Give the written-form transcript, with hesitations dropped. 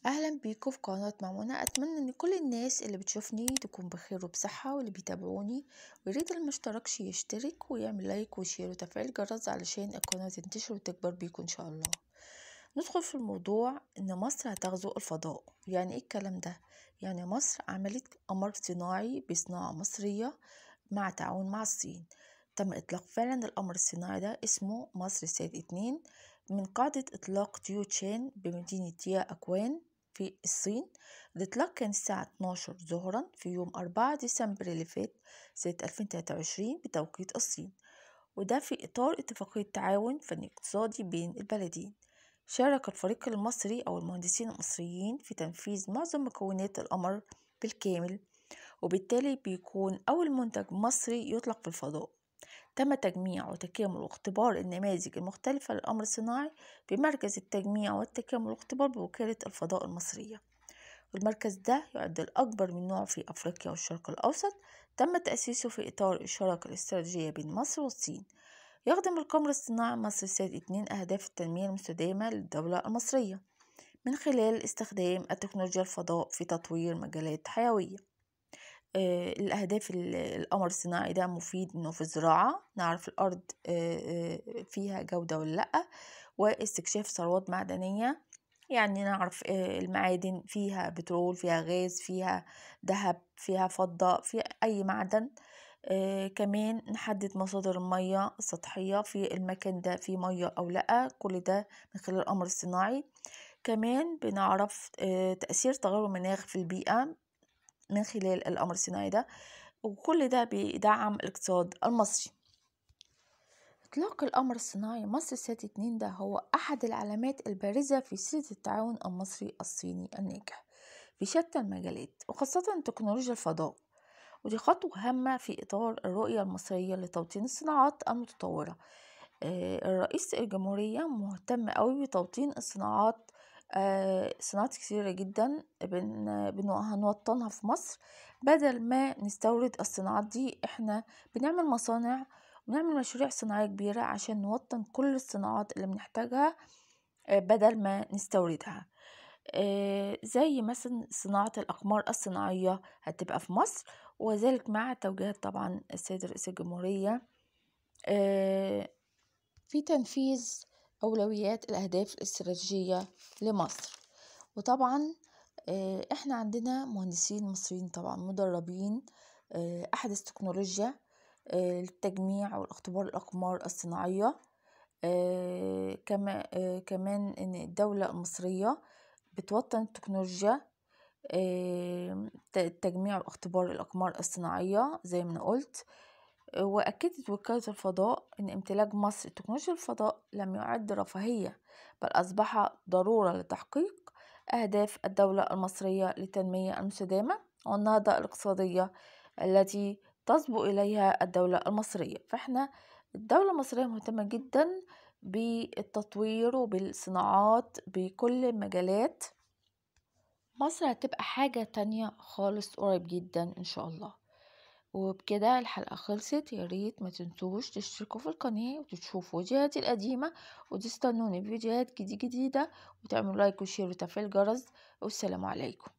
اهلا بيكم في قناة مامونة. اتمنى ان كل الناس اللي بتشوفني تكون بخير وبصحة، واللي بيتابعوني ويريد اللي مشتركش يشترك ويعمل لايك وشير وتفعيل الجرس علشان القناة تنتشر وتكبر بيكم ان شاء الله. ندخل في الموضوع. ان مصر هتغزو الفضاء. يعني ايه الكلام ده؟ يعني مصر عملت قمر صناعي بصناعة مصرية مع تعاون مع الصين. تم اطلاق فعلا القمر الصناعي ده، اسمه مصر سات 2، من قاعدة اطلاق تيو تشان بمدينة تيا اكوان في الصين. الإطلاق كان الساعة 12 ظهرا في يوم 4 ديسمبر اللي فات سنة 2023 بتوقيت الصين، وده في إطار اتفاقية تعاون فني اقتصادي بين البلدين. شارك الفريق المصري أو المهندسين المصريين في تنفيذ معظم مكونات القمر بالكامل، وبالتالي بيكون أول منتج مصري يطلق في الفضاء. تم تجميع وتكامل واختبار النماذج المختلفة للقمر الصناعي بمركز التجميع والتكامل والاختبار بوكالة الفضاء المصرية، والمركز ده يعد الأكبر من نوعه في أفريقيا والشرق الأوسط. تم تأسيسه في إطار الشراكة الاستراتيجية بين مصر والصين. يخدم القمر الصناعي مصر سات 2 أهداف التنمية المستدامة للدولة المصرية من خلال استخدام التكنولوجيا الفضاء في تطوير مجالات حيوية. الأهداف القمر الصناعي ده مفيد إنه في الزراعة نعرف الأرض فيها جودة ولا لأ، واستكشاف ثروات معدنية، يعني نعرف المعادن فيها بترول، فيها غاز، فيها ذهب، فيها فضة، فيها أي معدن. كمان نحدد مصادر المياه السطحية في المكان ده فيه مياه أو لأ، كل ده من خلال القمر الصناعي. كمان بنعرف تأثير تغير المناخ في البيئة من خلال القمر الصناعي ده، وكل ده بيدعم الاقتصاد المصري. إطلاق القمر الصناعي مصر سات 2 ده هو أحد العلامات البارزة في سيرة التعاون المصري الصيني الناجح في شتى المجالات، وخاصة تكنولوجيا الفضاء. ودي خطوة هامة في إطار الرؤية المصرية لتوطين الصناعات المتطورة. الرئيس الجمهورية مهتم قوي بتوطين الصناعات. صناعات كثيرة جدا هنوطنها في مصر، بدل ما نستورد الصناعات دي. احنا بنعمل مصانع ونعمل مشاريع صناعية كبيرة عشان نوطن كل الصناعات اللي بنحتاجها بدل ما نستوردها. زي مثلا صناعة الأقمار الصناعية هتبقى في مصر، وذلك مع توجيهات طبعا السيد رئيس الجمهورية في تنفيذ أولويات الأهداف الاستراتيجية لمصر. وطبعا احنا عندنا مهندسين مصريين طبعا مدربين أحدث تكنولوجيا للتجميع والاختبار الأقمار الصناعية. كمان إن الدولة المصرية بتوطن التكنولوجيا تجميع واختبار الأقمار الصناعية زي ما قلت. وأكدت وكالة الفضاء أن امتلاك مصر تكنولوجيا الفضاء لم يعد رفاهية، بل أصبح ضرورة لتحقيق أهداف الدولة المصرية للتنمية المستدامة والنهضة الاقتصادية التي تصبو إليها الدولة المصرية. فإحنا الدولة المصرية مهتمة جدا بالتطوير وبالصناعات بكل المجالات. مصر هتبقى حاجة تانية خالص قريب جدا إن شاء الله. وبكده الحلقة خلصت. يا ريت ما تنسوش تشتركوا في القناة وتشوفوا فيديوهاتي القديمة وتستنوني بفيديوهات جديدة وتعملوا لايك وشير وتفعيل الجرس. والسلام عليكم.